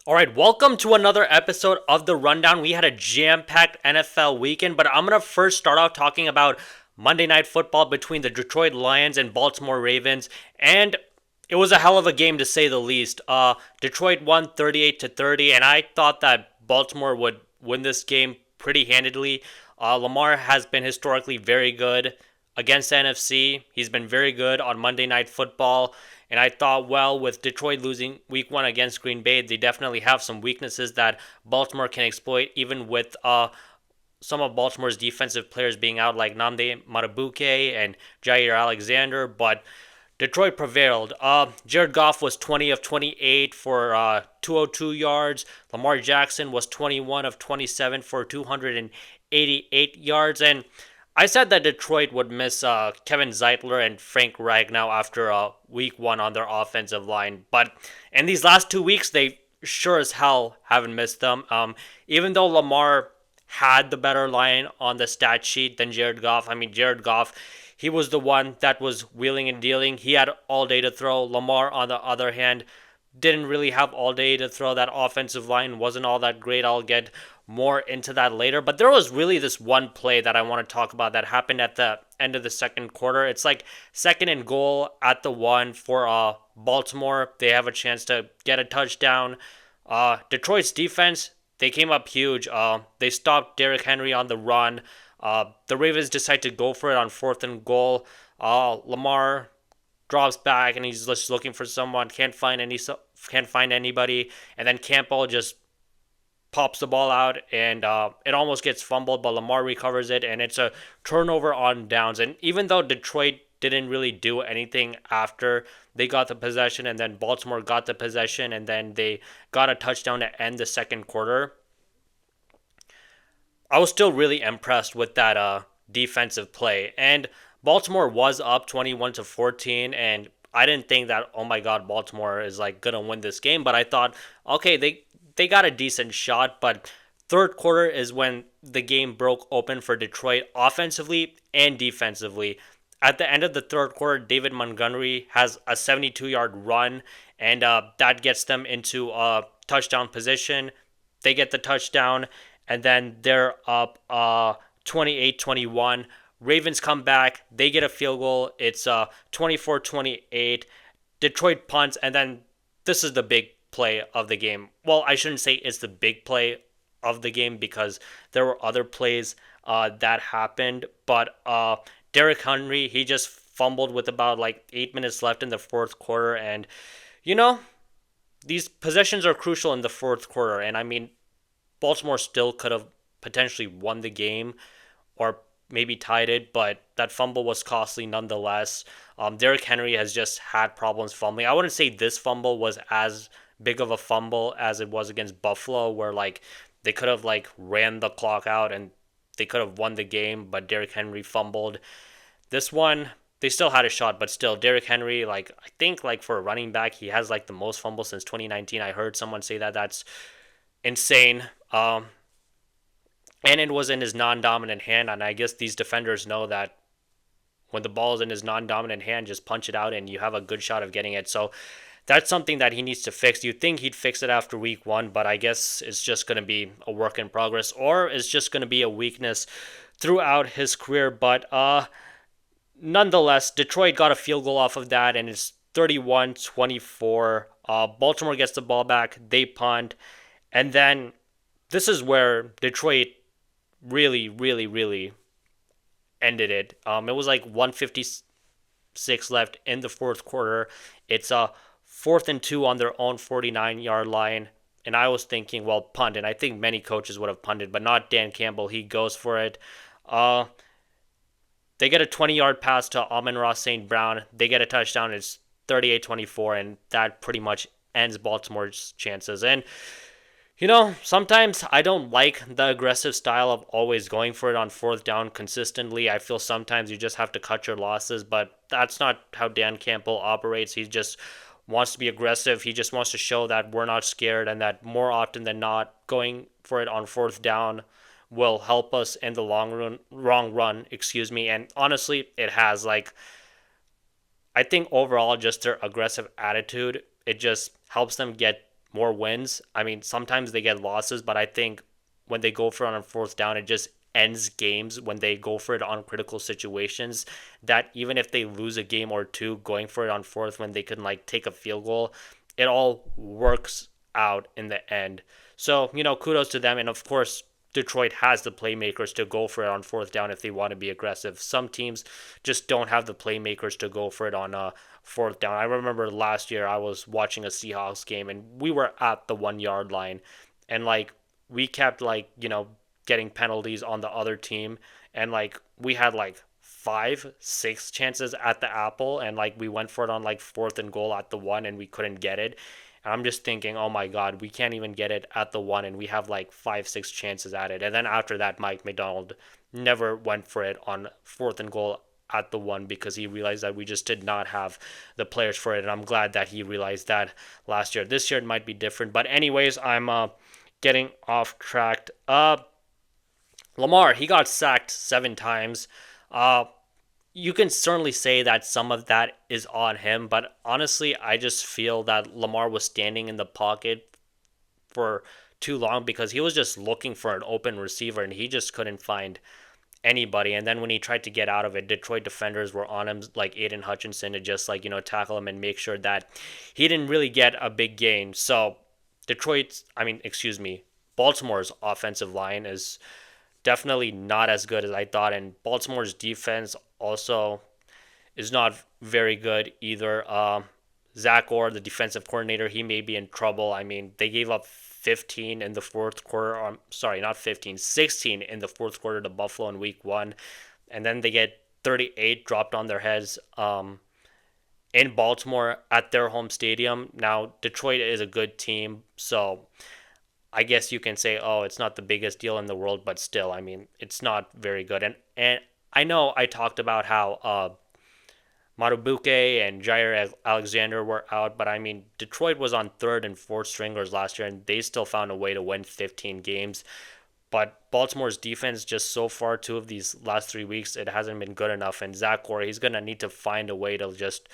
All right, welcome to another episode of The Rundown. We had a jam packed NFL weekend, but I'm going to first start off talking about Monday Night Football between the Detroit Lions and Baltimore Ravens. And it was a hell of a game to say the least. Detroit won 38 to 30, and I thought that Baltimore would win this game pretty handedly. Lamar has been historically very good against the NFC. He's been very good on Monday Night Football. And I thought, well, with Detroit losing week one against Green Bay, they definitely have some weaknesses that Baltimore can exploit, even with some of Baltimore's defensive players being out, like Namde Marabuke and Jair Alexander. But Detroit prevailed. Jared Goff was 20 of 28 for 202 yards. Lamar Jackson was 21 of 27 for 288 yards. And I said that Detroit would miss Kevin Zeitler and Frank Ragnow after week one on their offensive line. But in these last 2 weeks, they sure as hell haven't missed them. Even though Lamar had the better line on the stat sheet than Jared Goff. I mean, Jared Goff, he was the one that was wheeling and dealing. He had all day to throw. Lamar, on the other hand, didn't really have all day to throw. That offensive line wasn't all that great. I'll get more into that later. But there was really this one play that I want to talk about that happened at the end of the second quarter. It's like second and goal at the one for Baltimore. They have a chance to get a touchdown. Detroit's defense, they came up huge. They stopped Derrick Henry on the run. The Ravens decide to go for it on fourth and goal. Lamar drops back and he's just looking for someone. Can't find anybody. And then Campbell just pops the ball out and it almost gets fumbled, but Lamar recovers it and it's a turnover on downs. And even though Detroit didn't really do anything after they got the possession and then Baltimore got the possession and then they got a touchdown to end the second quarter, I was still really impressed with that defensive play. And Baltimore was up 21 to 14 and I didn't think that, oh my god, Baltimore is like going to win this game, but I thought, okay, they got a decent shot, but third quarter is when the game broke open for Detroit offensively and defensively. At the end of the third quarter, David Montgomery has a 72-yard run, and that gets them into a touchdown position. They get the touchdown, and then they're up 28-21. Ravens come back. They get a field goal. It's 24-28. Detroit punts, and then this is the big play of the game. Well, I shouldn't say it's the big play of the game because there were other plays that happened. But Derrick Henry, he just fumbled with about like 8 minutes left in the fourth quarter. And, you know, these possessions are crucial in the fourth quarter. And I mean, Baltimore still could have potentially won the game or maybe tied it, but that fumble was costly nonetheless. Derrick Henry has just had problems fumbling. I wouldn't say this fumble was as big of a fumble as it was against Buffalo, where like they could have like ran the clock out and they could have won the game, but Derrick Henry fumbled. This one, they still had a shot, but still, Derrick Henry, like I think like for a running back, he has like the most fumbles since 2019. I heard someone say that. That's insane. And it was in his non-dominant hand, and I guess these defenders know that when the ball is in his non-dominant hand, just punch it out and you have a good shot of getting it. So that's something that he needs to fix. You'd think he'd fix it after week one, but I guess it's just going to be a work in progress, or it's just going to be a weakness throughout his career. But nonetheless, Detroit got a field goal off of that, and it's 31-24. Baltimore gets the ball back. They punt. And then this is where Detroit really, really, really ended it. It was like 156 left in the fourth quarter. It's a fourth and two on their own 49-yard line. And I was thinking, well, punt. And I think many coaches would have punted, but not Dan Campbell. He goes for it. Uh, they get a 20-yard pass to Amon-Ra St. Brown. They get a touchdown. It's 38-24, and that pretty much ends Baltimore's chances. And sometimes I don't like the aggressive style of always going for it on fourth down consistently. I feel sometimes you just have to cut your losses, but that's not how Dan Campbell operates. He just wants to be aggressive. He just wants to show that we're not scared and that more often than not, going for it on fourth down will help us in the long run, excuse me. And honestly, it has. Like, I think overall, just their aggressive attitude, it just helps them get more wins. I mean, sometimes they get losses, but I think when they go for it on fourth down, it just ends games when they go for it on critical situations. That even if they lose a game or two, going for it on fourth when they can like take a field goal, it all works out in the end. So, kudos to them. And of course, Detroit has the playmakers to go for it on fourth down if they want to be aggressive. Some teams just don't have the playmakers to go for it on fourth down. I remember last year I was watching a Seahawks game and we were at the 1 yard line, and like we kept like getting penalties on the other team, and like we had like 5, 6 chances at the apple, and like we went for it on like fourth and goal at the one and we couldn't get it. And I'm just thinking, oh my God, we can't even get it at the one, and we have like 5, 6 chances at it. And then after that, Mike McDonald never went for it on fourth and goal at the one because he realized that we just did not have the players for it. And I'm glad that he realized that last year. This year it might be different. But anyways, I'm getting off track. Lamar, he got sacked 7 times. Uh, you can certainly say that some of that is on him, but honestly, I just feel that Lamar was standing in the pocket for too long because he was just looking for an open receiver and he just couldn't find anybody. And then when he tried to get out of it, Detroit defenders were on him, like Aiden Hutchinson, to just like tackle him and make sure that he didn't really get a big gain. So excuse me, Baltimore's offensive line is definitely not as good as I thought, and Baltimore's defense also is not very good either. Zach Orr, the defensive coordinator, he may be in trouble. I mean, they gave up 15 in the fourth quarter. Sorry, not 15, 16 in the fourth quarter to Buffalo in week one. And then they get 38 dropped on their heads in Baltimore at their home stadium. Now, Detroit is a good team, so I guess you can say, oh, it's not the biggest deal in the world, but still, I mean, it's not very good. And I know I talked about how Madubuke and Jair Alexander were out, but I mean, Detroit was on third and fourth stringers last year, and they still found a way to win 15 games. But Baltimore's defense, just so far, 2 of these last 3 weeks, it hasn't been good enough. And Zach Corey, he's going to need to find a way to just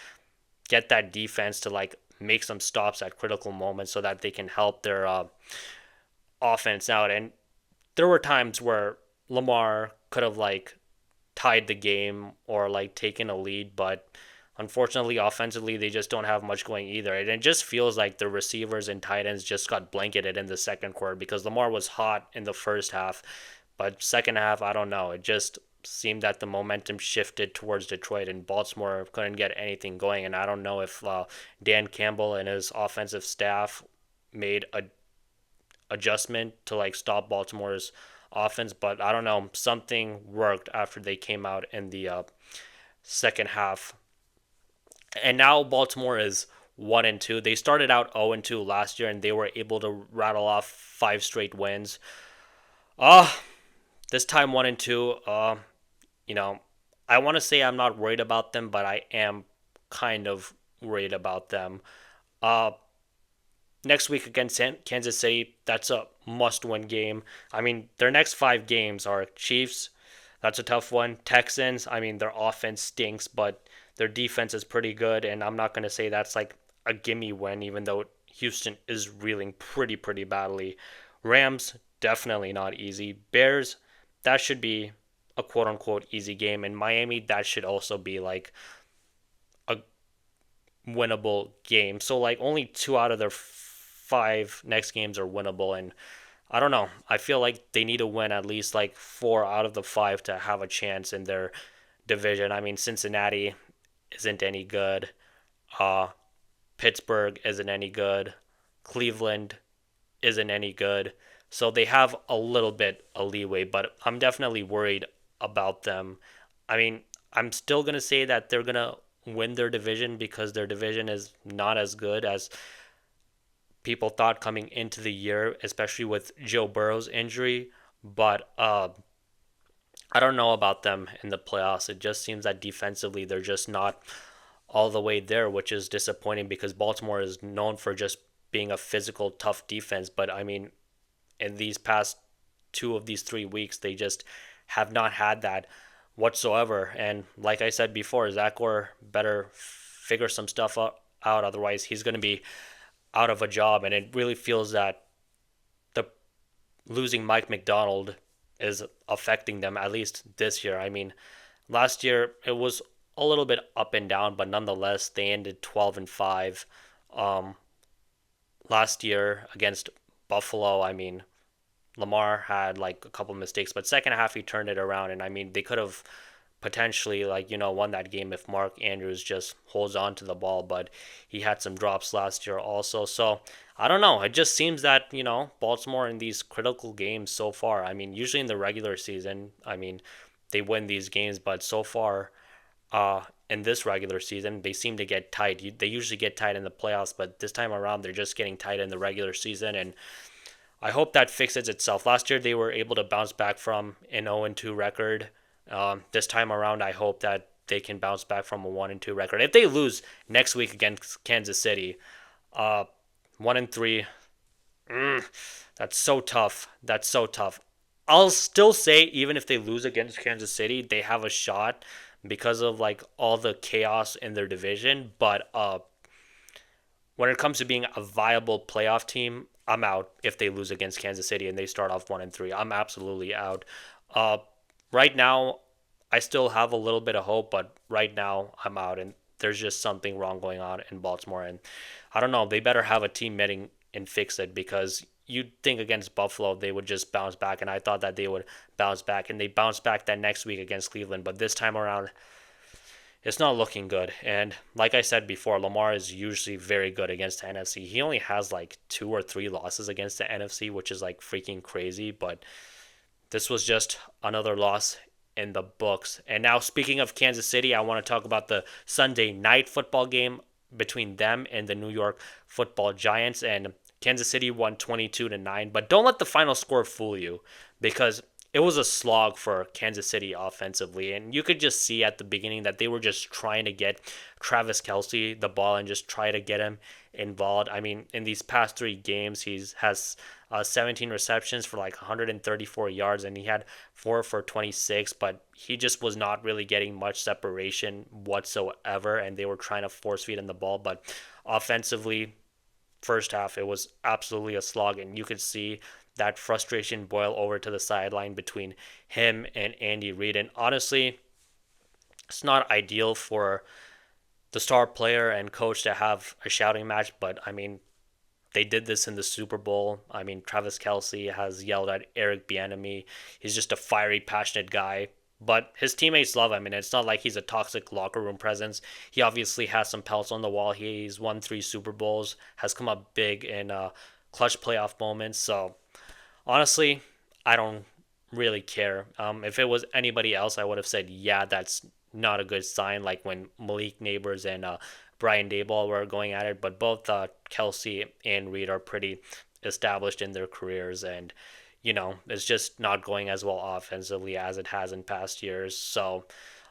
get that defense to like make some stops at critical moments so that they can help their offense out. And there were times where Lamar could have like tied the game or like taken a lead, but unfortunately offensively they just don't have much going either. And it just feels like the receivers and tight ends just got blanketed in the second quarter because Lamar was hot in the first half, but second half, I don't know, it just seemed that the momentum shifted towards Detroit and Baltimore couldn't get anything going. And I don't know if Dan Campbell and his offensive staff made a adjustment to like stop Baltimore's offense, but I don't know, something worked after they came out in the second half. And now Baltimore is 1-2. They started out 0-2 last year and they were able to rattle off 5 straight wins. Uh this time 1-2. You know, I want to say I'm not worried about them, but I am kind of worried about them. Uh Next week against Kansas City, that's a must-win game. I mean, their next 5 games are Chiefs. That's a tough one. Texans. I mean, their offense stinks, but their defense is pretty good, and I'm not going to say that's like a gimme win, even though Houston is reeling pretty badly. Rams, definitely not easy. Bears, that should be a quote-unquote easy game. And Miami, that should also be like a winnable game. So like only 2 out of their 5 next games are winnable, and I don't know. I feel like they need to win at least like 4 out of the 5 to have a chance in their division. I mean, Cincinnati isn't any good. Uh, Pittsburgh isn't any good. Cleveland isn't any good. So they have a little bit of leeway, but I'm definitely worried about them. I mean, I'm still going to say that they're going to win their division because their division is not as good as people thought coming into the year, especially with Joe Burrow's injury. But I don't know about them in the playoffs. It just seems that defensively they're just not all the way there, which is disappointing because Baltimore is known for just being a physical, tough defense. But I mean, in these past 2 of these 3 weeks, they just have not had that whatsoever. And like I said before, Zach Orr better figure some stuff out. Otherwise, he's going to be out of a job, and it really feels that the losing Mike McDonald is affecting them at least this year. I mean, last year it was a little bit up and down, but nonetheless they ended 12-5. Um, Last year against Buffalo, I mean, Lamar had like a couple mistakes, but second half he turned it around, and I mean they could have potentially won that game if Mark Andrews just holds on to the ball, but he had some drops last year also. So I don't know. It just seems that Baltimore in these critical games so far. I mean, usually in the regular season, I mean they win these games, but so far in this regular season, they seem to get tight. They usually get tight in the playoffs, but this time around, they're just getting tight in the regular season, and I hope that fixes itself. Last year, they were able to bounce back from an 0-2 record. This time around, I hope that they can bounce back from a 1-2 record. If they lose next week against Kansas City, uh, 1-3, that's so tough. That's so tough. I'll still say even if they lose against Kansas City, they have a shot because of like all the chaos in their division. But when it comes to being a viable playoff team, I'm out if they lose against Kansas City and they start off 1-3. I'm absolutely out. Uh, right now, I still have a little bit of hope, but right now I'm out, and there's just something wrong going on in Baltimore, and I don't know. They better have a team meeting and fix it because you'd think against Buffalo they would just bounce back, and I thought that they would bounce back, and they bounced back that next week against Cleveland, but this time around it's not looking good. And like I said before, Lamar is usually very good against the NFC. He only has like 2 or 3 losses against the NFC, which is like freaking crazy. But this was just another loss in the books. And now, speaking of Kansas City, I want to talk about the Sunday night football game between them and the New York Football Giants. And Kansas City won 22-9. But don't let the final score fool you, because it was a slog for Kansas City offensively, and you could just see at the beginning that they were just trying to get Travis Kelsey the ball and just try to get him involved. I mean, in these past 3 games, he has 17 receptions for like 134 yards, and he had 4 for 26, but he just was not really getting much separation whatsoever, and they were trying to force feed him the ball. But offensively, first half, it was absolutely a slog, and you could see that frustration boil over to the sideline between him and Andy Reid. And honestly, it's not ideal for the star player and coach to have a shouting match, but I mean, they did this in the Super Bowl. I mean, Travis Kelsey has yelled at Eric Bieniemy. He's just a fiery, passionate guy. But his teammates love him, and it's not like he's a toxic locker room presence. He obviously has some pelts on the wall. He's won 3 Super Bowls, has come up big in clutch playoff moments. So honestly, I don't really care. If it was anybody else, I would have said, yeah, that's not a good sign. Like when Malik Neighbors and Brian Dayball were going at it, but both Kelsey and Reed are pretty established in their careers, and it's just not going as well offensively as it has in past years. So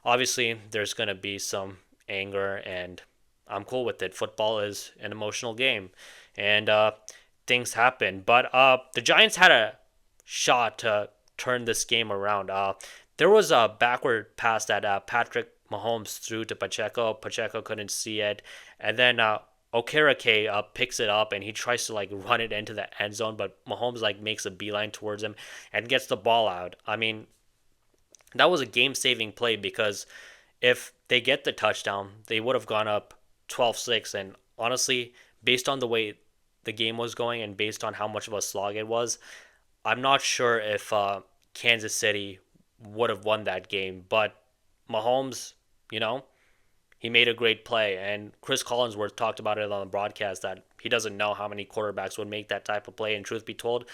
obviously, there's going to be some anger, and I'm cool with it. Football is an emotional game, and things happen. But the Giants had a shot to turn this game around. There was a backward pass that Patrick Mahomes threw to Pacheco. Pacheco couldn't see it, and then Okereke picks it up and he tries to like run it into the end zone, but Mahomes like makes a beeline towards him and gets the ball out. I mean, that was a game-saving play because if they get the touchdown, they would have gone up 12-6. And honestly, based on the way the game was going and based on how much of a slog it was, I'm not sure if Kansas City would have won that game. But Mahomes, you know, he made a great play. And Chris Collinsworth talked about it on the broadcast that he doesn't know how many quarterbacks would make that type of play. And truth be told,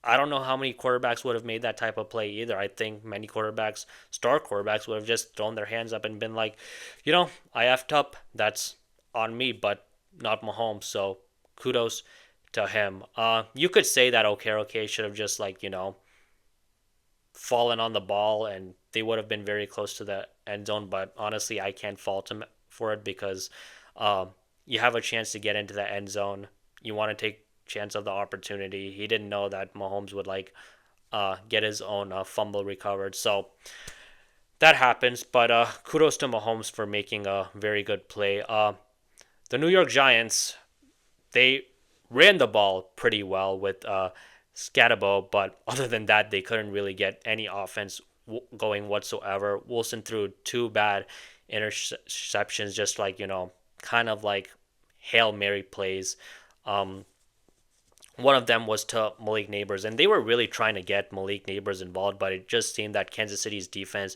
I don't know how many quarterbacks would have made that type of play either. I think many quarterbacks, star quarterbacks, would have just thrown their hands up and been like, I effed up. That's on me, but not Mahomes. So kudos to him. You could say that Okereke should have just fallen on the ball and they would have been very close to the end zone. But honestly, I can't fault him for it because you have a chance to get into the end zone. You want to take chance of the opportunity. He didn't know that Mahomes would get his own fumble recovered. So that happens. But kudos to Mahomes for making a very good play. The New York Giants, they ran the ball pretty well with Scatabo, but other than that, they couldn't really get any offense going whatsoever. Wilson threw two bad interceptions, just like, kind of like Hail Mary plays. Um, One of them was to Malik Neighbors, and they were really trying to get Malik Neighbors involved, but it just seemed that Kansas City's defense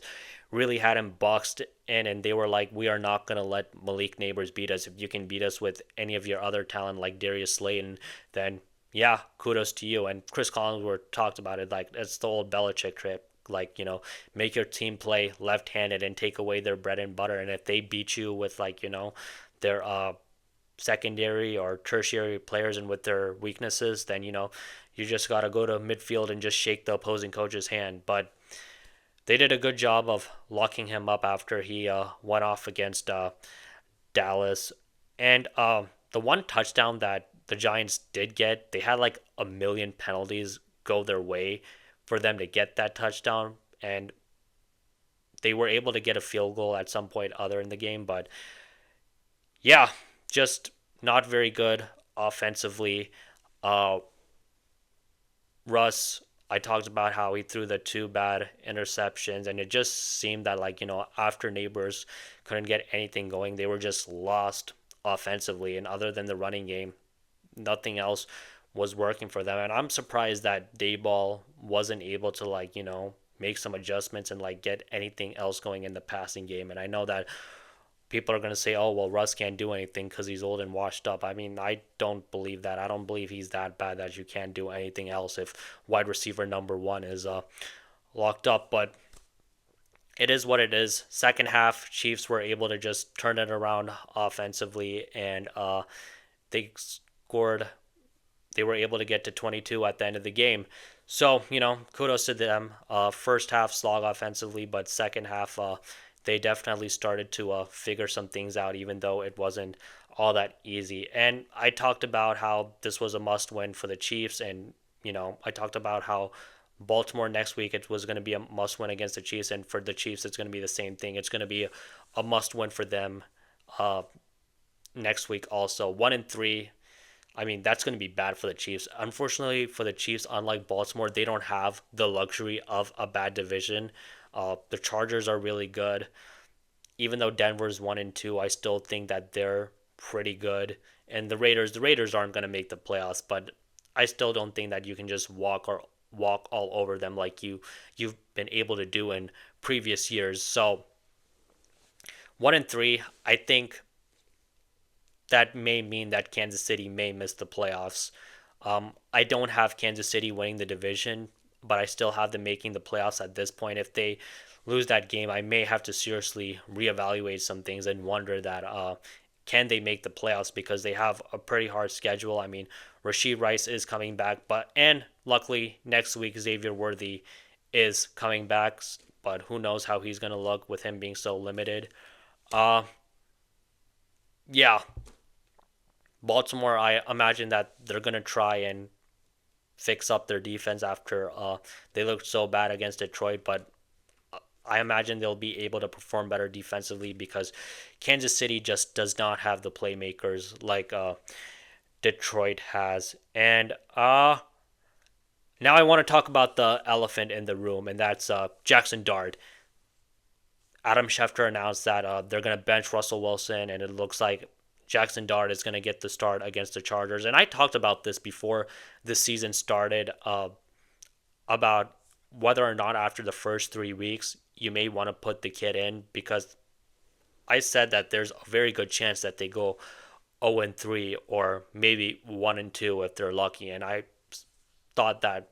really had him boxed in, and they were like, "We are not going to let Malik Neighbors beat us. If you can beat us with any of your other talent like Darius Slayton, then yeah, kudos to you." And Chris Collinsworth talked about it like it's the old Belichick trip. Like, make your team play left handed and take away their bread and butter. And if they beat you with, like, their secondary or tertiary players and with their weaknesses, then you just got to go to midfield and just shake the opposing coach's hand. But they did a good job of locking him up after he went off against Dallas. And the one touchdown that the Giants did get, they had like a million penalties go their way for them to get that touchdown. And they were able to get a field goal at some point other in the game. But yeah, just not very good offensively. Uh, Russ, I talked about how he threw the two bad interceptions, and it just seemed that, like, after Neighbors couldn't get anything going, they were just lost offensively. And other than the running game, nothing else was working for them. And I'm surprised that Dayball wasn't able to, like, make some adjustments and like get anything else going in the passing game. And I know that people are going to say, "Oh, well, Russ can't do anything because he's old and washed up." I mean, I don't believe that. I don't believe he's that bad that you can't do anything else if wide receiver number one is locked up. But it is what it is. Second half, Chiefs were able to just turn it around offensively, and they scored. They were able to get to 22 at the end of the game. So, kudos to them. First half slog offensively, but second half, they definitely started to figure some things out, even though it wasn't all that easy. And I talked about how this was a must win for the Chiefs. And, I talked about how Baltimore next week, it was going to be a must win against the Chiefs. And for the Chiefs, it's going to be the same thing. It's going to be a must win for them uh, next week also. 1-3. I mean, that's going to be bad for the Chiefs. Unfortunately for the Chiefs, unlike Baltimore, they don't have the luxury of a bad division. The Chargers are really good. Even though Denver's 1-2, I still think that they're pretty good. And the Raiders aren't going to make the playoffs, but I still don't think that you can just walk all over them like you've been able to do in previous years. So 1-3, I think that may mean that Kansas City may miss the playoffs. I don't have Kansas City winning the division, but I still have them making the playoffs at this point. If they lose that game, I may have to seriously reevaluate some things and wonder that can they make the playoffs, because they have a pretty hard schedule. I mean, Rashid Rice is coming back, and luckily next week Xavier Worthy is coming back, but who knows how he's going to look with him being so limited. Uh, yeah, Baltimore, I imagine that they're going to try and fix up their defense after they looked so bad against Detroit, but I imagine they'll be able to perform better defensively because Kansas City just does not have the playmakers like Detroit has. And now I want to talk about the elephant in the room, and that's Jackson Dart. Adam Schefter announced that they're going to bench Russell Wilson, and it looks like Jackson Dart is going to get the start against the Chargers. And I talked about this before the season started about whether or not after the first 3 weeks you may want to put the kid in, because I said that there's a very good chance that they go 0-3 or maybe 1-2 if they're lucky. And I thought that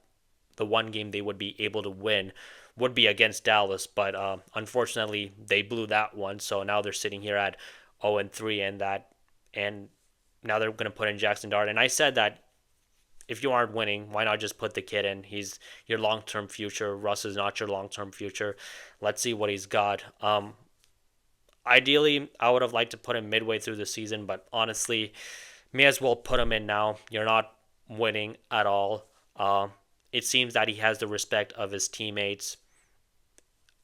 the one game they would be able to win would be against Dallas, but unfortunately they blew that one. So now they're sitting here at 0-3, and now they're going to put in Jackson Dart. And I said that if you aren't winning, why not just put the kid in? He's your long-term future. Russ is not your long-term future. Let's see what he's got. Ideally, I would have liked to put him midway through the season, but honestly, may as well put him in now. You're not winning at all. It seems that he has the respect of his teammates.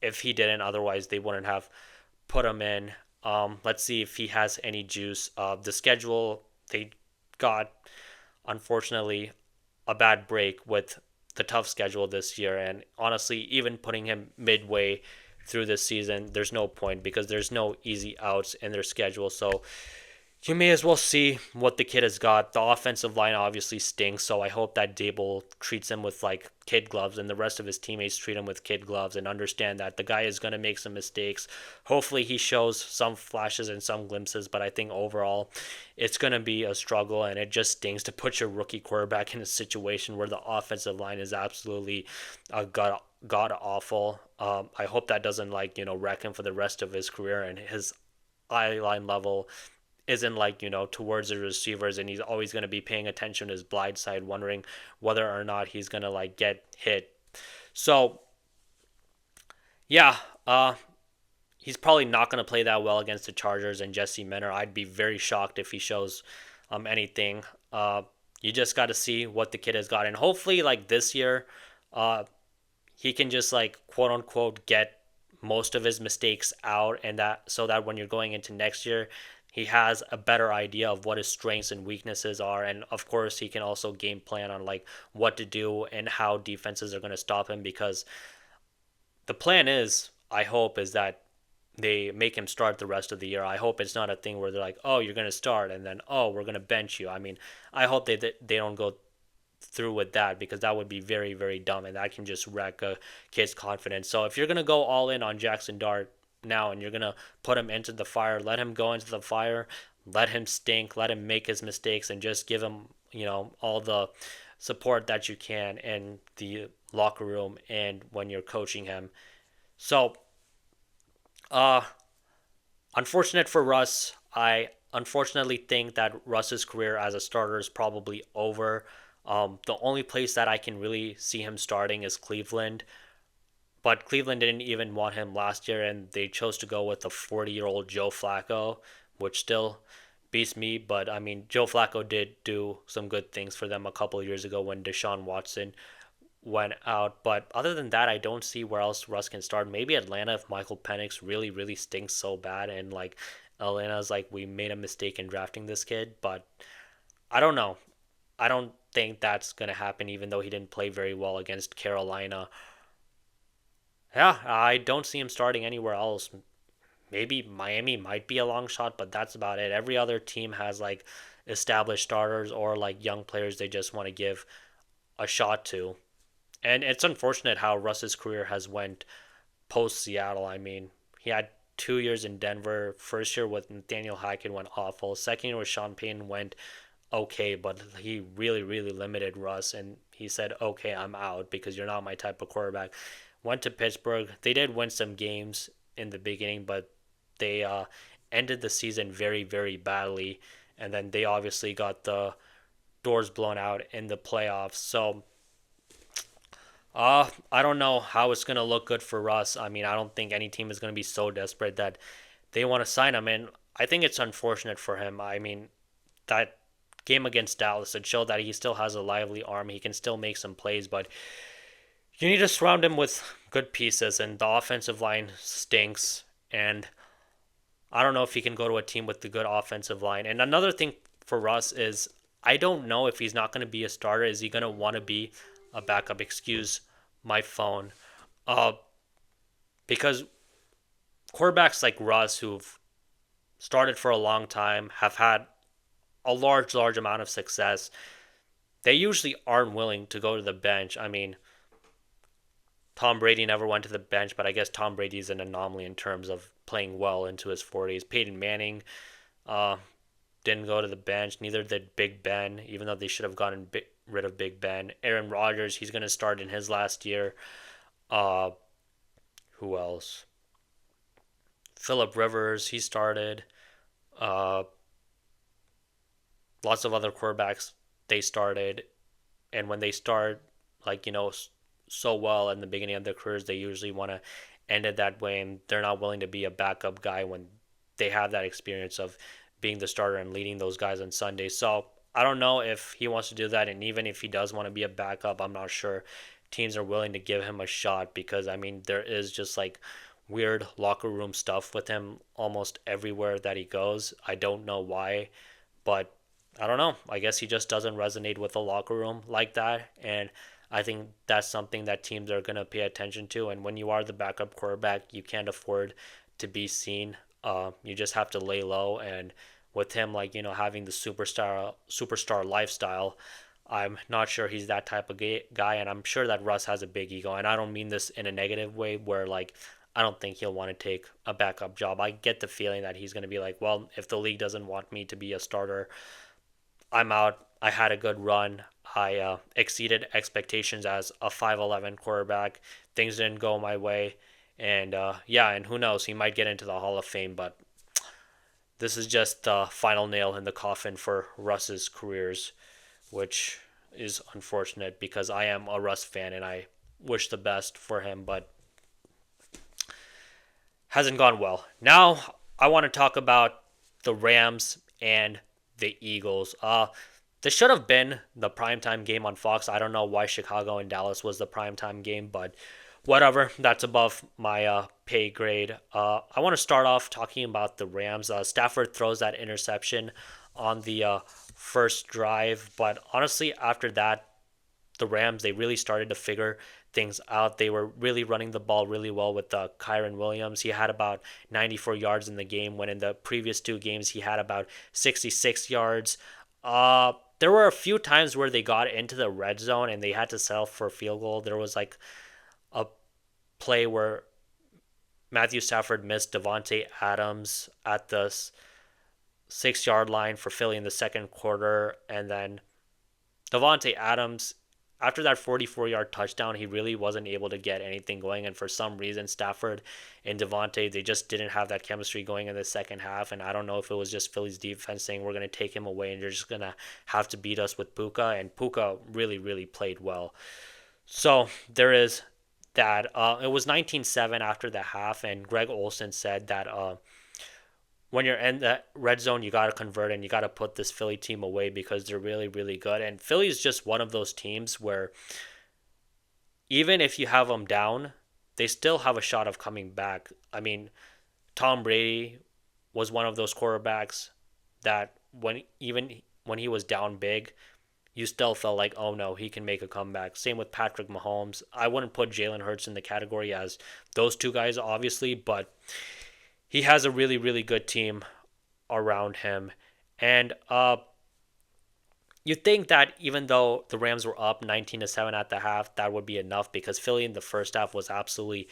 If he didn't, otherwise they wouldn't have put him in. Let's see if he has any juice. The schedule, they got unfortunately, a bad break with the tough schedule this year. And honestly, even putting him midway through this season, there's no point because there's no easy outs in their schedule. So you may as well see what the kid has got. The offensive line obviously stinks, so I hope that Dable treats him with like kid gloves and the rest of his teammates treat him with kid gloves and understand that the guy is going to make some mistakes. Hopefully, he shows some flashes and some glimpses, but I think overall it's going to be a struggle, and it just stings to put your rookie quarterback in a situation where the offensive line is absolutely god awful. I hope that doesn't wreck him for the rest of his career and his eye line level isn't towards the receivers and he's always going to be paying attention to his blind side wondering whether or not he's going to get hit. So yeah, he's probably not going to play that well against the Chargers and Jesse Minner. I'd be very shocked if he shows anything. You just got to see what the kid has got, and hopefully this year he can just quote unquote get most of his mistakes out, and that so that when you're going into next year he has a better idea of what his strengths and weaknesses are, and of course he can also game plan on what to do and how defenses are going to stop him, because the plan is, I hope, is that they make him start the rest of the year. I hope it's not a thing where they're like, oh, you're going to start and then, oh, we're going to bench you. I mean, I hope they don't go through with that, because that would be very, very dumb, and that can just wreck a kid's confidence. So if you're going to go all in on Jackson Dart now and you're going to put him into the fire, let him go into the fire, let him stink, let him make his mistakes, and just give him, all the support that you can in the locker room and when you're coaching him. So, uh, unfortunate for Russ. I unfortunately think that Russ's career as a starter is probably over. The only place that I can really see him starting is Cleveland, but Cleveland didn't even want him last year, and they chose to go with the 40-year-old Joe Flacco, which still beats me. But I mean, Joe Flacco did do some good things for them a couple of years ago when Deshaun Watson went out. But other than that, I don't see where else Russ can start. Maybe Atlanta if Michael Penix really, really stinks so bad, and Atlanta's we made a mistake in drafting this kid. But I don't know. I don't think that's gonna happen, even though he didn't play very well against Carolina. Yeah, I don't see him starting anywhere else. Maybe Miami might be a long shot, but that's about it. Every other team has established starters or young players they just want to give a shot to. And it's unfortunate how Russ's career has went post Seattle. I mean, he had 2 years in Denver. First year with Nathaniel Hackett went awful. Second year with Sean Payton went okay, but he really, really limited Russ, and he said, okay, I'm out because you're not my type of quarterback. Went to Pittsburgh. They did win some games in the beginning, but they ended the season very, very badly, and then they obviously got the doors blown out in the playoffs. So I don't know how it's gonna look good for Russ. I mean, I don't think any team is gonna be so desperate that they want to sign him, and I think it's unfortunate for him. I mean, that game against Dallas, it showed that he still has a lively arm. He can still make some plays, but you need to surround him with good pieces, and the offensive line stinks. And I don't know if he can go to a team with the good offensive line. And another thing for Russ is I don't know if he's not going to be a starter. Is he going to want to be a backup? Excuse my phone. Uh, because quarterbacks like Russ, who've started for a long time, have had a large amount of success, they usually aren't willing to go to the bench. I mean, Tom Brady never went to the bench, but I guess Tom Brady is an anomaly in terms of playing well into his 40s. Peyton Manning uh, didn't go to the bench. Neither did Big Ben, even though they should have gotten rid of Big Ben. Aaron Rodgers, he's going to start in his last year. Uh, who else? Philip Rivers, he started. Uh, Lots of other quarterbacks, they started. And when they start, so well in the beginning of their careers, they usually want to end it that way, and they're not willing to be a backup guy when they have that experience of being the starter and leading those guys on Sunday. So I don't know if he wants to do that, and even if he does want to be a backup, I'm not sure teams are willing to give him a shot, because I mean there is just weird locker room stuff with him almost everywhere that he goes. I don't know why, but I don't know. I guess he just doesn't resonate with the locker room like that. And I think that's something that teams are going to pay attention to. And when you are the backup quarterback, you can't afford to be seen. You just have to lay low. And with him, like, having the superstar lifestyle, I'm not sure he's that type of guy. And I'm sure that Russ has a big ego. And I don't mean this in a negative way where, like, I don't think he'll want to take a backup job. I get the feeling that he's going to be like, well, if the league doesn't want me to be a starter, I'm out. I had a good run. I exceeded expectations as a 5'11 quarterback. Things didn't go my way. And yeah, and who knows? He might get into the Hall of Fame, but this is just the final nail in the coffin for Russ's careers, which is unfortunate because I am a Russ fan and I wish the best for him, but hasn't gone well. Now I want to talk about the Rams and the Eagles. This should have been the primetime game on Fox. I don't know why Chicago and Dallas was the primetime game, but whatever. That's above my pay grade. I want to start off talking about the Rams. Stafford throws that interception on the first drive, but honestly, after that, the Rams, they really started to figure things out. They were really running the ball really well with Kyron Williams. He had about 94 yards in the game when in the previous two games he had about 66 yards. There were a few times where they got into the red zone and they had to settle for a field goal. There was like a play where Matthew Stafford missed Devontae Adams at the 6 yard line for Philly in the second quarter, and then Devontae Adams, after that 44-yard touchdown, he really wasn't able to get anything going. And for some reason, Stafford and Devontae, they just didn't have that chemistry going in the second half. And I don't know if it was just Philly's defense saying, we're going to take him away and you're just going to have to beat us with Puka. And Puka really, really played well. So there is that. It was 19-7 after the half. And Greg Olson said that when you're in the red zone, you got to convert and you got to put this Philly team away because they're really, really good. And Philly is just one of those teams where even if you have them down, they still have a shot of coming back. I mean, Tom Brady was one of those quarterbacks that even when he was down big, you still felt like, oh no, he can make a comeback. Same with Patrick Mahomes. I wouldn't put Jalen Hurts in the category as those two guys, obviously, but he has a really, really good team around him. And you think that even though the Rams were up 19-7 at the half, that would be enough because Philly in the first half was absolutely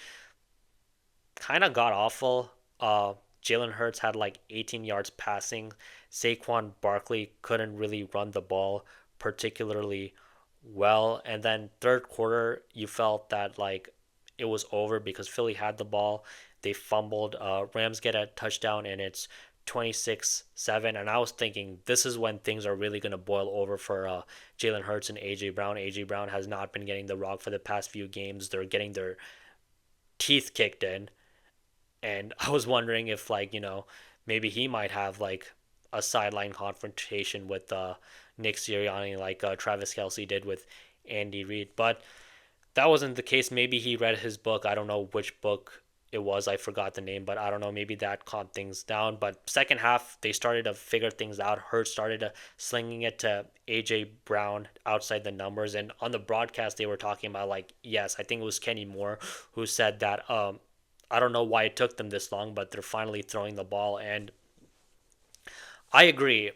kind of god awful. Jalen Hurts had like 18 yards passing. Saquon Barkley couldn't really run the ball particularly well. And then third quarter, you felt that like it was over because Philly had the ball. They fumbled. Rams get a touchdown and it's 26-7. And I was thinking this is when things are really going to boil over for Jalen Hurts and A.J. Brown. A.J. Brown has not been getting the rock for the past few games. They're getting their teeth kicked in. And I was wondering if, like, maybe he might have, like, a sideline confrontation with Nick Sirianni like Travis Kelce did with Andy Reid. But that wasn't the case. Maybe he read his book. I don't know which book it was. I forgot the name, but I don't know. Maybe that calmed things down. But second half, they started to figure things out. Hurts started to slinging it to AJ Brown outside the numbers, and on the broadcast they were talking about like yes, I think it was Kenny Moore who said that I don't know why it took them this long, but they're finally throwing the ball, and I agree.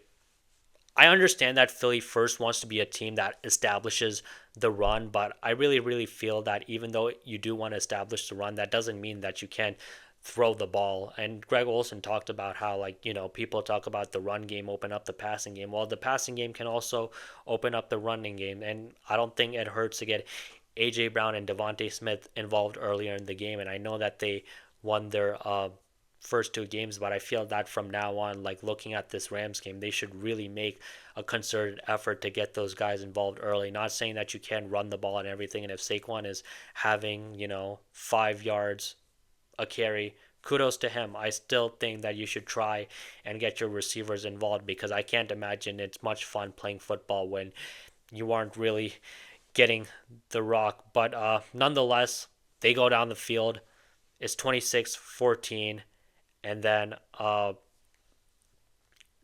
I understand that Philly first wants to be a team that establishes the run, but I really, really feel that even though you do want to establish the run, that doesn't mean that you can't throw the ball. And Greg Olson talked about how, like, people talk about the run game open up the passing game. Well, the passing game can also open up the running game. And I don't think it hurts to get A.J. Brown and Devontae Smith involved earlier in the game. And I know that they won their first two games, but I feel that from now on, like looking at this Rams game, they should really make a concerted effort to get those guys involved early. Not saying that you can't run the ball and everything, and if Saquon is having 5 yards a carry, kudos to him. I still think that you should try and get your receivers involved because I can't imagine it's much fun playing football when you aren't really getting the rock. But nonetheless, they go down the field. It's 26-14. And then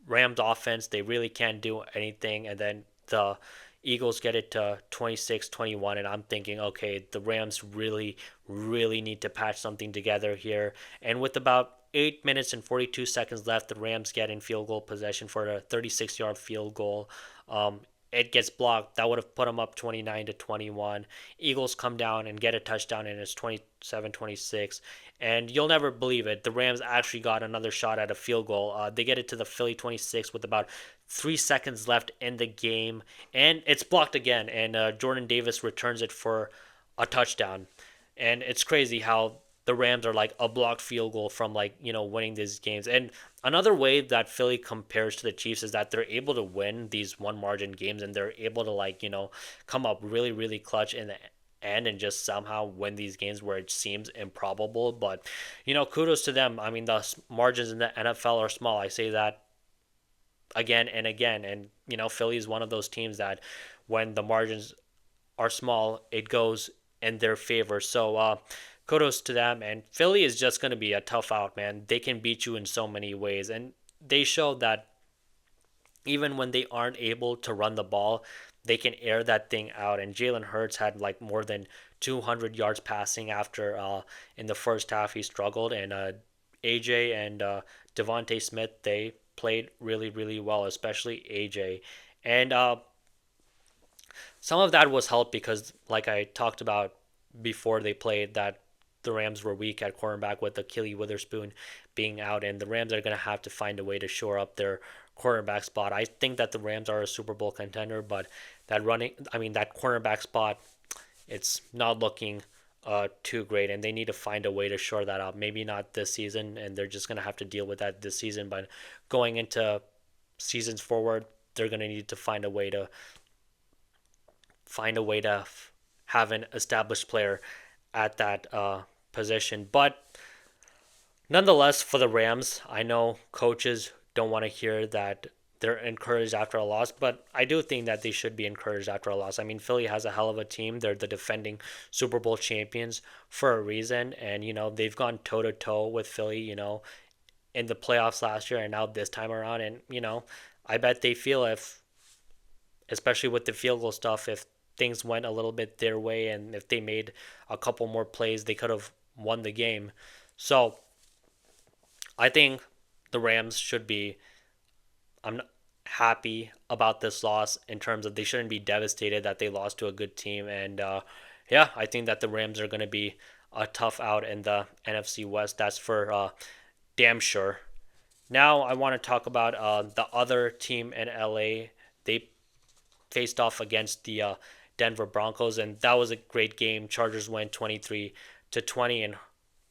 Rams offense, they really can't do anything. And then the Eagles get it to 26-21, and I'm thinking, okay, the Rams really, really need to patch something together here. And with about 8 minutes and 42 seconds left, the Rams get in field goal possession for a 36-yard field goal. Um, it gets blocked. That would have put them up 29-21. Eagles come down and get a touchdown, and it's 27-26. And you'll never believe it. The Rams actually got another shot at a field goal. They get it to the Philly 26 with about 3 seconds left in the game, and it's blocked again. And Jordan Davis returns it for a touchdown. And it's crazy how the Rams are like a blocked field goal from like winning these games. And another way that Philly compares to the Chiefs is that they're able to win these one margin games, and they're able to like come up really really clutch in the end and just somehow win these games where it seems improbable. But kudos to them. I mean, the margins in the NFL are small. I say that again and again, and Philly is one of those teams that when the margins are small, it goes in their favor. So kudos to them. And Philly is just going to be a tough out, man. They can beat you in so many ways, and they showed that even when they aren't able to run the ball, they can air that thing out. And Jalen Hurts had like more than 200 yards passing after in the first half he struggled, and AJ and Devontae Smith, they played really really well, especially AJ. And some of that was helped because, like I talked about before they played, that the Rams were weak at cornerback with Achilles Witherspoon being out, and the Rams are going to have to find a way to shore up their cornerback spot. I think that the Rams are a Super Bowl contender, but that cornerback spot, it's not looking too great, and they need to find a way to shore that up. Maybe not this season, and they're just going to have to deal with that this season, but going into seasons forward, they're going to need to find a way to have an established player at that position. But nonetheless, for the Rams, I know coaches don't want to hear that they're encouraged after a loss, but I do think that they should be encouraged after a loss. I mean, Philly has a hell of a team. They're the defending Super Bowl champions for a reason, and they've gone toe to toe with Philly, in the playoffs last year and now this time around. And I bet they feel, if especially with the field goal stuff, if things went a little bit their way and if they made a couple more plays, they could have won the game. So I think the Rams should be. I'm happy about this loss in terms of they shouldn't be devastated that they lost to a good team. And yeah, I think that the Rams are going to be a tough out in the NFC West. That's for damn sure. Now I want to talk about the other team in LA. They faced off against the Denver Broncos, and that was a great game. Chargers went 23-20, and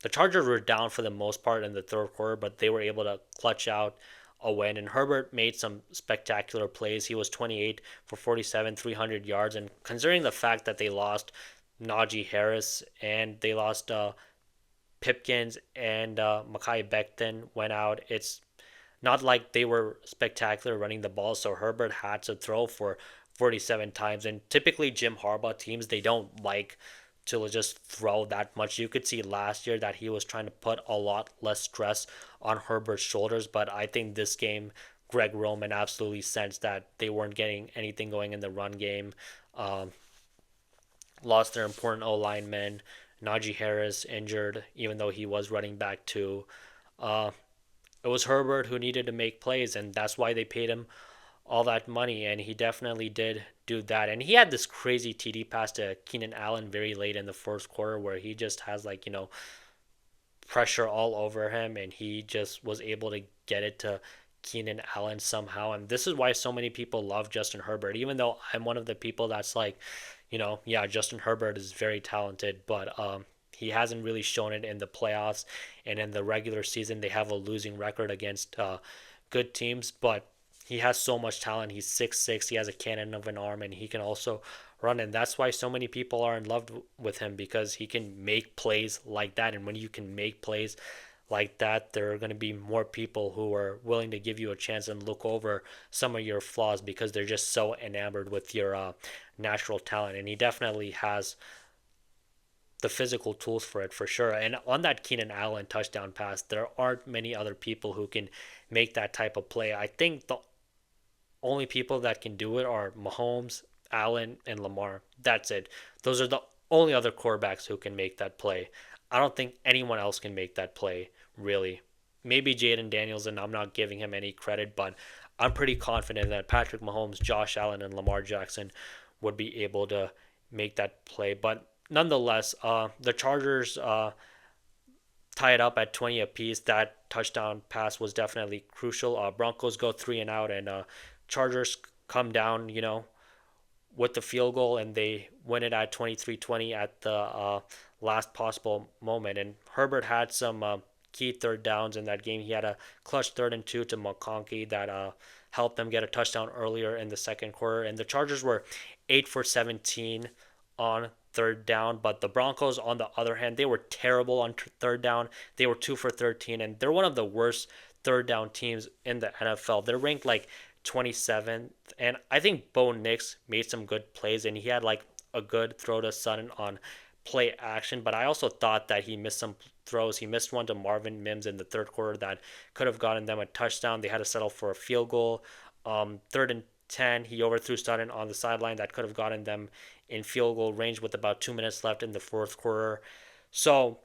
the Chargers were down for the most part in the third quarter, but they were able to clutch out a win. And Herbert made some spectacular plays. He was 28 for 47, 300 yards. And considering the fact that they lost Najee Harris and they lost Pipkins and Mekhi Becton went out, it's not like they were spectacular running the ball. So Herbert had to throw for 47 times. And typically Jim Harbaugh teams, they don't like to just throw that much. You could see last year that he was trying to put a lot less stress on Herbert's shoulders. But I think this game, Greg Roman absolutely sensed that they weren't getting anything going in the run game. Lost their important O lineman. Najee Harris injured, even though he was running back too. It was Herbert who needed to make plays, and that's why they paid him all that money, and he definitely did do that. And he had this crazy TD pass to Keenan Allen very late in the first quarter where he just has like, pressure all over him, and he just was able to get it to Keenan Allen somehow. And this is why so many people love Justin Herbert, even though I'm one of the people that's like, yeah, Justin Herbert is very talented, but he hasn't really shown it in the playoffs, and in the regular season they have a losing record against good teams. But he has so much talent. He's 6'6". He has a cannon of an arm, and he can also run. And that's why so many people are in love with him, because he can make plays like that. And when you can make plays like that, there are going to be more people who are willing to give you a chance and look over some of your flaws, because they're just so enamored with your natural talent. And he definitely has the physical tools for it for sure. And on that Keenan Allen touchdown pass, there aren't many other people who can make that type of play. I think the only people that can do it are Mahomes, Allen, and Lamar. That's it. Those are the only other quarterbacks who can make that play. I don't think anyone else can make that play, really. Maybe Jaden Daniels, and I'm not giving him any credit, but I'm pretty confident that Patrick Mahomes, Josh Allen, and Lamar Jackson would be able to make that play. But nonetheless, the Chargers tie it up at 20 apiece. That touchdown pass was definitely crucial. Broncos go 3-and-out, and Chargers come down, with the field goal, and they win it at 23-20 at the last possible moment. And Herbert had some key third downs in that game. He had a clutch 3rd and 2 to McConkey that helped them get a touchdown earlier in the second quarter. And the Chargers were 8 for 17 on third down, but the Broncos, on the other hand, they were terrible on third down. They were 2 for 13, and they're one of the worst third down teams in the NFL. They're ranked like 27th, and I think Bo Nix made some good plays, and he had like a good throw to Sutton on play action, but I also thought that he missed some throws. He missed one to Marvin Mims in the third quarter that could have gotten them a touchdown. They had to settle for a field goal. 3rd and 10, he overthrew Sutton on the sideline that could have gotten them in field goal range with about 2 minutes left in the fourth quarter. So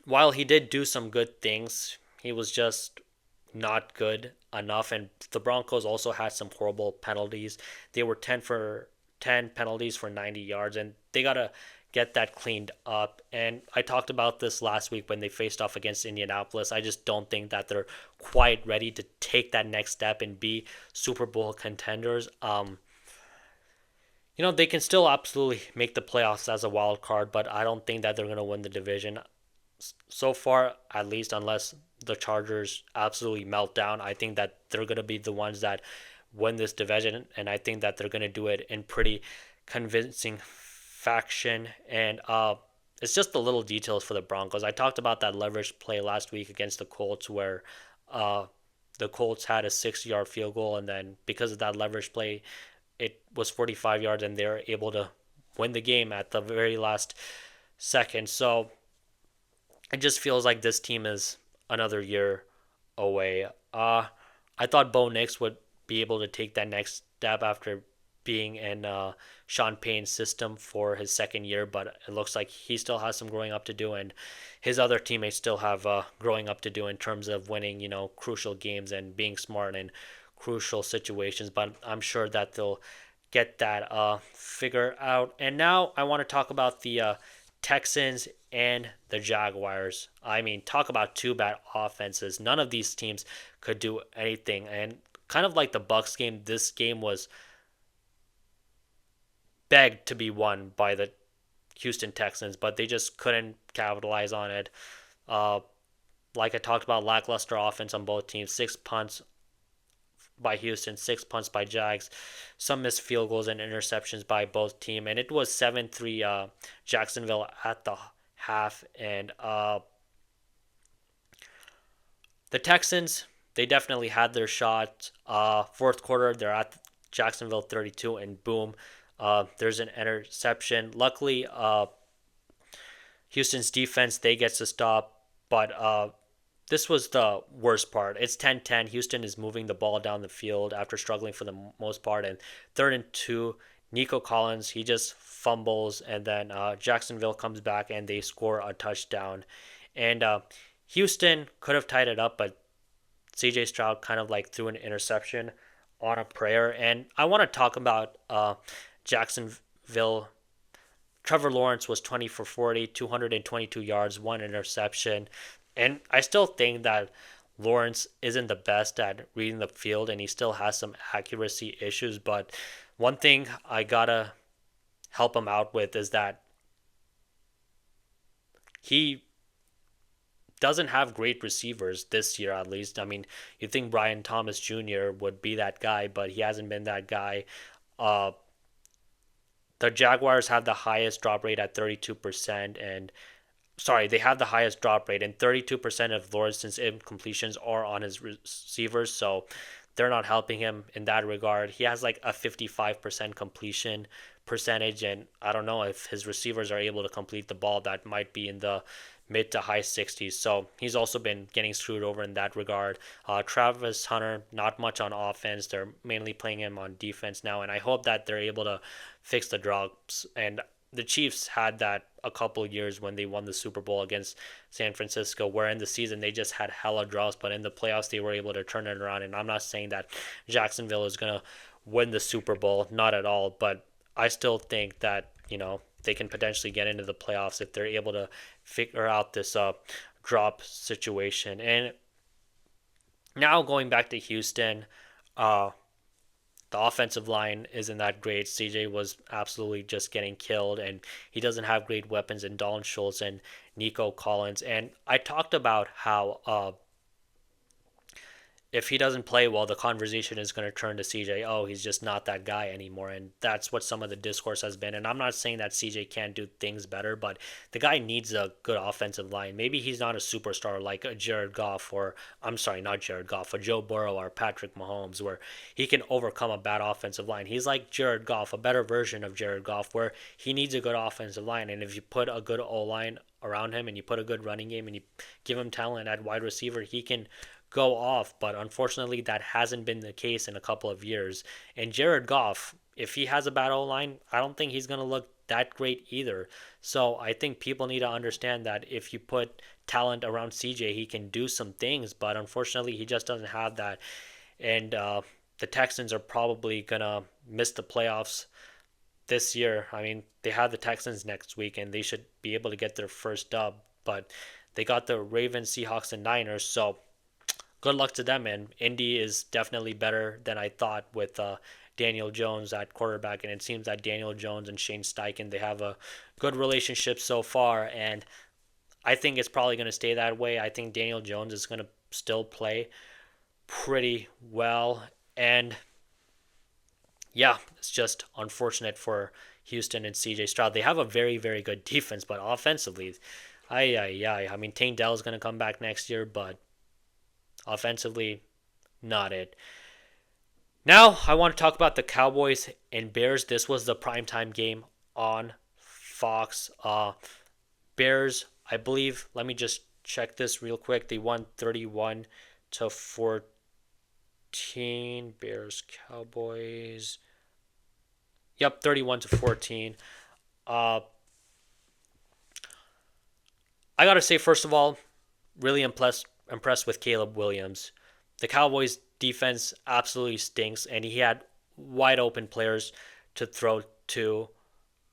while he did do some good things, he was just not good enough. And the Broncos also had some horrible penalties. They were 10 for 10 penalties for 90 yards, and they got to get that cleaned up. And I talked about this last week when they faced off against Indianapolis. I just don't think that they're quite ready to take that next step and be Super Bowl contenders. They can still absolutely make the playoffs as a wild card, but I don't think that they're going to win the division so far, at least, unless the Chargers absolutely melt down. I think that they're going to be the ones that win this division, and I think that they're going to do it in pretty convincing fashion. And it's just the little details for the Broncos. I talked about that leverage play last week against the Colts where the Colts had a 6-yard field goal, and then because of that leverage play, it was 45 yards, and they were able to win the game at the very last second. So it just feels like this team is another year away. I thought Bo Nix would be able to take that next step after being in Sean Payne's system for his second year, but it looks like he still has some growing up to do, and his other teammates still have growing up to do in terms of winning, crucial games and being smart in crucial situations. But I'm sure that they'll get that figured out. And now I want to talk about the Texans and the Jaguars. I mean, talk about two bad offenses. None of these teams could do anything. And kind of like the Bucs game, this game was begged to be won by the Houston Texans, but they just couldn't capitalize on it. Uh, like I talked about, lackluster offense on both teams. 6 punts by Houston, 6 punts by Jags, some missed field goals and interceptions by both team, and it was 7-3 Jacksonville at the half. And the Texans, they definitely had their shot. Fourth quarter, they're at Jacksonville 32, and boom, there's an interception. Luckily, Houston's defense, they gets a stop, but this was the worst part. It's 10-10. Houston is moving the ball down the field after struggling for the most part. And 3rd and 2, Nico Collins, he just fumbles. And then Jacksonville comes back and they score a touchdown. And Houston could have tied it up, but CJ Stroud kind of like threw an interception on a prayer. And I want to talk about Jacksonville. Trevor Lawrence was 20 for 40, 222 yards, one interception. And I still think that Lawrence isn't the best at reading the field, and he still has some accuracy issues. But one thing I gotta help him out with is that he doesn't have great receivers this year, at least. I mean, you think Brian Thomas Jr. would be that guy, but he hasn't been that guy. Uh, the Jaguars have the highest drop rate at 32%, and they have the highest drop rate, and 32% of Lawrence's incompletions are on his receivers, so they're not helping him in that regard. He has like a 55% completion percentage, and I don't know if his receivers are able to complete the ball, that might be in the mid to high 60s. So he's also been getting screwed over in that regard. Travis Hunter, not much on offense. They're mainly playing him on defense now, and I hope that they're able to fix the drops. And the Chiefs had that a couple years when they won the Super Bowl against San Francisco, where in the season they just had hella drops, but in the playoffs they were able to turn it around. And I'm not saying that Jacksonville is going to win the Super Bowl, not at all, but I still think that, they can potentially get into the playoffs if they're able to figure out this drop situation. And now going back to Houston, uh, the offensive line isn't that great. CJ was absolutely just getting killed, and he doesn't have great weapons in Dalton Schultz and Nico Collins. And I talked about how if he doesn't play well, the conversation is going to turn to CJ. Oh, he's just not that guy anymore. And that's what some of the discourse has been. And I'm not saying that CJ can't do things better, but the guy needs a good offensive line. Maybe he's not a superstar like a Jared Goff, or, I'm sorry, not Jared Goff, a Joe Burrow or Patrick Mahomes, where he can overcome a bad offensive line. He's like Jared Goff, a better version of Jared Goff, where he needs a good offensive line. And if you put a good O line around him and you put a good running game and you give him talent at wide receiver, he can go off, but unfortunately that hasn't been the case in a couple of years. And Jared Goff, if he has a bad O line, I don't think he's going to look that great either. So I think people need to understand that if you put talent around CJ, he can do some things, but unfortunately he just doesn't have that. And the Texans are probably going to miss the playoffs this year. I mean, they have the Texans next week and they should be able to get their first dub, but they got the Ravens, Seahawks, and Niners. So good luck to them. And Indy is definitely better than I thought with Daniel Jones at quarterback, and it seems that Daniel Jones and Shane Steichen, they have a good relationship so far, and I think it's probably going to stay that way. I think Daniel Jones is going to still play pretty well, and yeah, it's just unfortunate for Houston and CJ Stroud. They have a very, very good defense, but offensively, I mean, Tank Dell is going to come back next year, but offensively, not it. Now, I want to talk about the Cowboys and Bears. This was the primetime game on Fox. Bears, I believe, let me just check this real quick. They won 31-14. Bears, Cowboys. Yep, 31-14. Uh, I got to say, first of all, really impressed with Caleb Williams. The Cowboys defense absolutely stinks, and he had wide open players to throw to,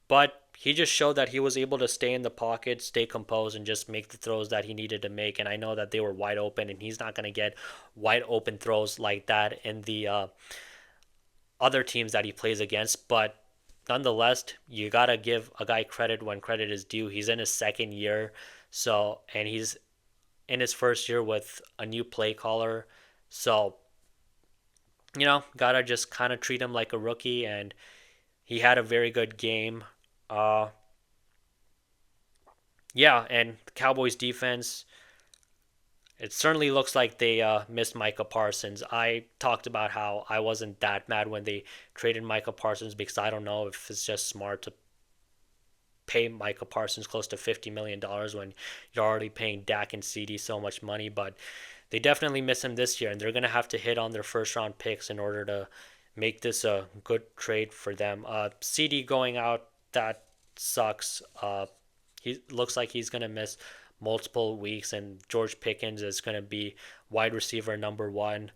but he just showed that he was able to stay in the pocket, stay composed, and just make the throws that he needed to make. And I know that they were wide open, and he's not going to get wide open throws like that in the other teams that he plays against. But nonetheless, you got to give a guy credit when credit is due. He's in his second year, and he's in his first year with a new play caller. So, gotta just kind of treat him like a rookie, and he had a very good game. Uh, yeah, and the Cowboys defense, it certainly looks like they missed Micah Parsons. I talked about how I wasn't that mad when they traded Micah Parsons because I don't know if it's just smart to pay Micah Parsons close to $50 million when you're already paying Dak and CD so much money, but they definitely miss him this year, and they're going to have to hit on their first round picks in order to make this a good trade for them. CD going out, that sucks. He looks like he's going to miss multiple weeks, and George Pickens is going to be wide receiver number one.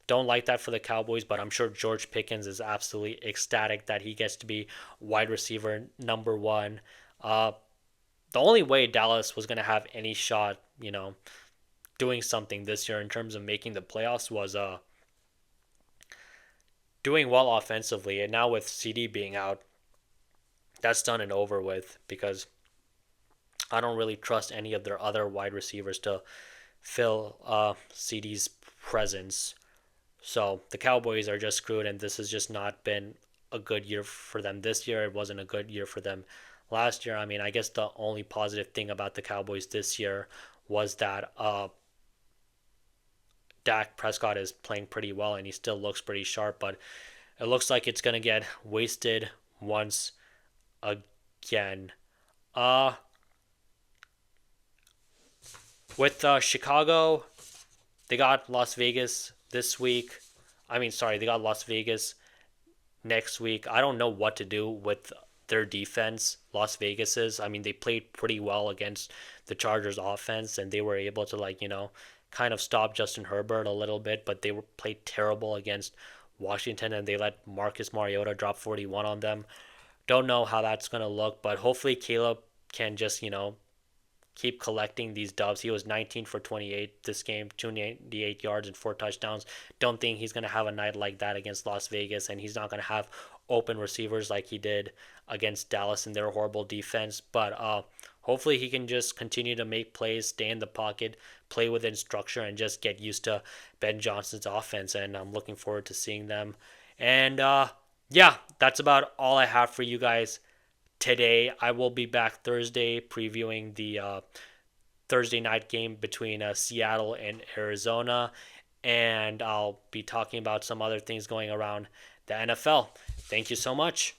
Don't like that for the Cowboys, but I'm sure George Pickens is absolutely ecstatic that he gets to be wide receiver number one. The only way Dallas was going to have any shot, doing something this year in terms of making the playoffs was doing well offensively. And now with CD being out, that's done and over with because I don't really trust any of their other wide receivers to fill CD's presence. So the Cowboys are just screwed, and this has just not been a good year for them this year. It wasn't a good year for them last year. I mean, I guess the only positive thing about the Cowboys this year was that Dak Prescott is playing pretty well, and he still looks pretty sharp, but it looks like it's going to get wasted once again. Uh, with Chicago, they got Las Vegas this week. Sorry, they got Las Vegas next week. I don't know what to do with their defense. Las Vegas is. They played pretty well against the Chargers offense, and they were able to kind of stop Justin Herbert a little bit, but they were played terrible against Washington, and they let Marcus Mariota drop 41 on them. Don't know how that's gonna look, but hopefully Caleb can just keep collecting these dubs. He was 19 for 28 this game, 288 yards and 4 touchdowns. Don't think he's going to have a night like that against Las Vegas, and he's not going to have open receivers like he did against Dallas in their horrible defense. But hopefully he can just continue to make plays, stay in the pocket, play within structure, and just get used to Ben Johnson's offense. And I'm looking forward to seeing them. And yeah, that's about all I have for you guys today. I will be back Thursday previewing the Thursday night game between Seattle and Arizona, and I'll be talking about some other things going around the NFL. Thank you so much.